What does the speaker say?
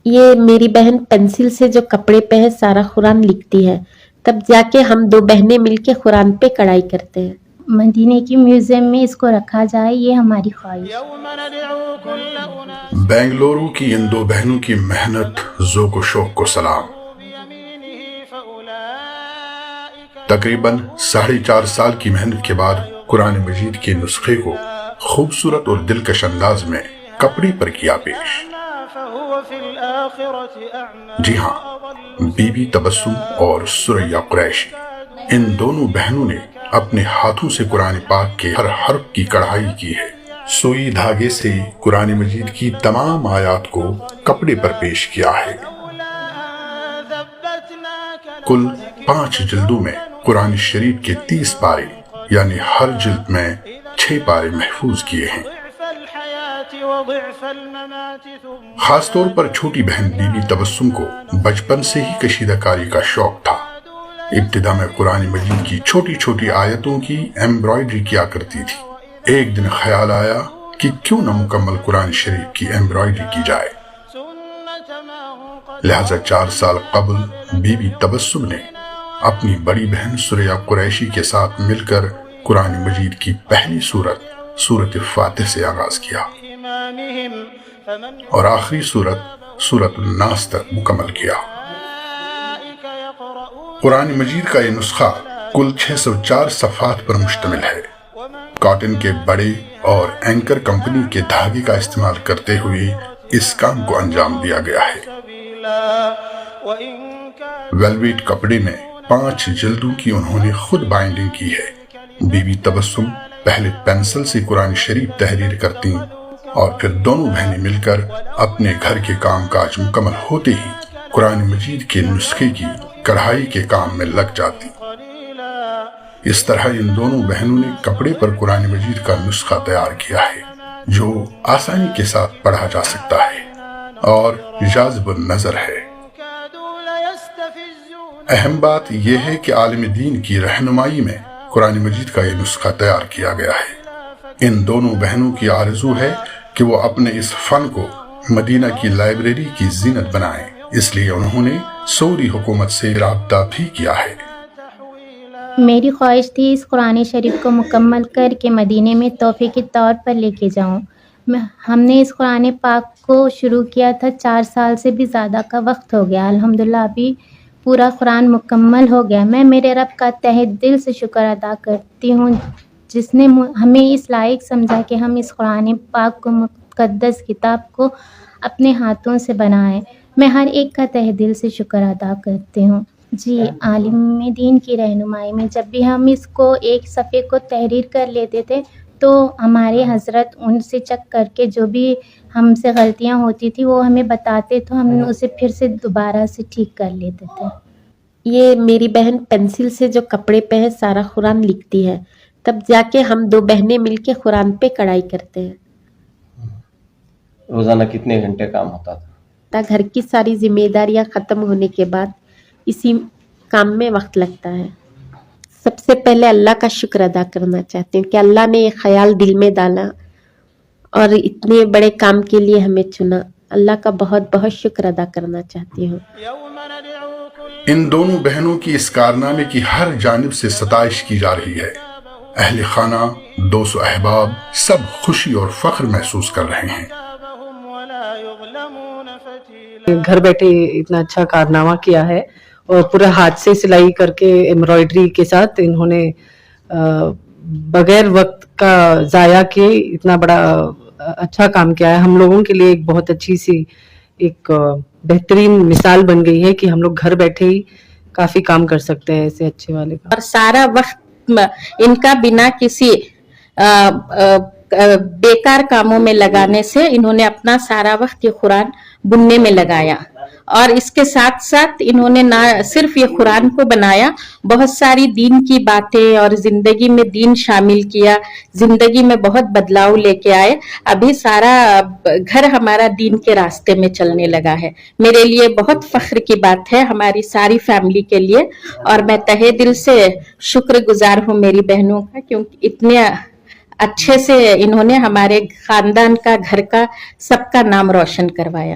یہ میری بہن پینسل سے جو کپڑے پہ ہے سارا قرآن لکھتی ہے، تب جا کے ہم دو بہنیں مل کے قرآن پہ کڑھائی کرتے ہیں۔ مدینے کی میوزیم میں اس کو رکھا جائے، یہ ہماری خواہش۔ بنگلورو کی ان دو بہنوں کی محنت، ذوق و شوق کو سلام۔ تقریباً 4.5 سال کی محنت کے بعد قرآن مجید کے نسخے کو خوبصورت اور دلکش انداز میں کپڑے پر کیا پیش۔ جی ہاں، بی بی تبسم اور سریہ قریشی، ان دونوں بہنوں نے اپنے ہاتھوں سے قرآن پاک کے ہر حرف کی کڑھائی کی ہے۔ سوئی دھاگے سے قرآن مجید کی تمام آیات کو کپڑے پر پیش کیا ہے۔ کل 5 جلدوں میں قرآن شریف کے 30 پارے، یعنی ہر جلد میں 6 پارے محفوظ کیے ہیں۔ خاص طور پر چھوٹی بہن بی بی تبسم کو بچپن سے ہی کشیدہ کاری کا شوق تھا۔ ابتدا میں قرآن مجید کی چھوٹی چھوٹی آیتوں کی ایمبرائڈری کیا کرتی تھی۔ ایک دن خیال آیا کہ کیوں نہ مکمل قرآن شریف کی ایمبرائڈری کی جائے، لہذا 4 سال قبل بی بی تبسم نے اپنی بڑی بہن سریہ قریشی کے ساتھ مل کر قرآن مجید کی پہلی سورت فاتح سے آغاز کیا اور آخری سورت الناس تک مکمل کیا۔ قرآن مجید کا یہ نسخہ کل 604 صفحات پر مشتمل ہے۔ کاٹن کے بڑے اور اینکر کمپنی کے دھاگے کا استعمال کرتے ہوئے اس کام کو انجام دیا گیا ہے۔ ویلویٹ کپڑے میں 5 جلدوں کی انہوں نے خود بائنڈنگ کی ہے۔ بی بی تبسم پہلے پینسل سے قرآن شریف تحریر کرتی اور پھر دونوں بہنیں مل کر اپنے گھر کے کام کاج مکمل ہوتے ہی قرآن مجید کے نسخے کی کڑھائی کے کام میں لگ جاتی۔ اس طرح ان دونوں بہنوں نے کپڑے پر قرآن مجید کا نسخہ تیار کیا ہے جو آسانی کے ساتھ پڑھا جا سکتا ہے اور جاذب النظر ہے۔ اہم بات یہ ہے کہ عالم دین کی رہنمائی میں قرآن مجید کا یہ نسخہ تیار کیا گیا ہے۔ ان دونوں بہنوں کی آرزو ہے کہ وہ اپنے اس فن کو مدینہ کی لائبریری کی زینت بنائیں، اس لیے انہوں نے سعودی حکومت سے رابطہ بھی کیا ہے۔ میری خواہش تھی اس قرآن شریف کو مکمل کر کے مدینے میں تحفے کے طور پر لے کے جاؤں۔ ہم نے اس قرآن پاک کو شروع کیا تھا، 4 سال سے بھی زیادہ کا وقت ہو گیا۔ الحمدللہ ابھی پورا قرآن مکمل ہو گیا۔ میں میرے رب کا تہہ دل سے شکر ادا کرتی ہوں جس نے ہمیں اس لائق سمجھا کہ ہم اس قرآن پاک کو، مقدس کتاب کو اپنے ہاتھوں سے بنائیں۔ میں ہر ایک کا تہہ دل سے شکر ادا کرتی ہوں۔ جی، عالم دین کی رہنمائی میں جب بھی ہم اس کو ایک صفحے کو تحریر کر لیتے تھے تو ہمارے حضرت ان سے چیک کر کے جو بھی ہم سے غلطیاں ہوتی تھی وہ ہمیں بتاتے تو ہم اسے پھر سے دوبارہ سے ٹھیک کر لیتے تھے۔ یہ میری بہن پینسل سے جو کپڑے پہ ہے سارا قرآن لکھتی ہے، تب جا کے ہم دو بہنیں مل کے قرآن پہ کڑھائی کرتے ہیں۔ روزانہ کتنے گھنٹے کام ہوتا تھا؟ گھر کی ساری ذمہ داریاں ختم ہونے کے بعد اسی کام میں وقت لگتا ہے۔ سب سے پہلے اللہ کا شکر ادا کرنا چاہتے ہیں کہ اللہ نے یہ خیال دل میں ڈالا اور اتنے بڑے کام کے لیے ہمیں چنا۔ اللہ کا بہت بہت شکر ادا کرنا چاہتی ہوں۔ ان دونوں بہنوں کی اس کارنامے کی ہر جانب سے ستائش کی جا رہی ہے۔ اہل خانہ، دوست و احباب سب خوشی اور فخر محسوس کر رہے ہیں۔ گھر بیٹھے اتنا اچھا کارنامہ کیا ہے اور پورا ہاتھ سے سلائی کر کے ایمبرائڈری کے ساتھ انہوں نے بغیر وقت کا ضائع کیے اتنا بڑا اچھا کام کیا ہے۔ ہم لوگوں کے لیے ایک بہت اچھی سی ایک بہترین مثال بن گئی ہے کہ ہم لوگ گھر بیٹھے ہی کافی کام کر سکتے ہیں ایسے اچھے والے کام۔ اور سارا وقت ان کا بنا کسی بیکار کاموں میں لگانے سے انہوں نے اپنا سارا وقت یہ قرآن بننے میں لگایا، اور اس کے ساتھ ساتھ انہوں نے نہ صرف یہ قرآن کو بنایا، بہت ساری دین کی باتیں اور زندگی میں دین شامل کیا، زندگی میں بہت بدلاؤ لے کے آئے۔ ابھی سارا گھر ہمارا دین کے راستے میں چلنے لگا ہے۔ میرے لیے بہت فخر کی بات ہے، ہماری ساری فیملی کے لیے، اور میں تہہ دل سے شکر گزار ہوں میری بہنوں کا، کیونکہ اتنے اچھے سے انہوں نے ہمارے خاندان کا، گھر کا، سب کا نام روشن کروایا۔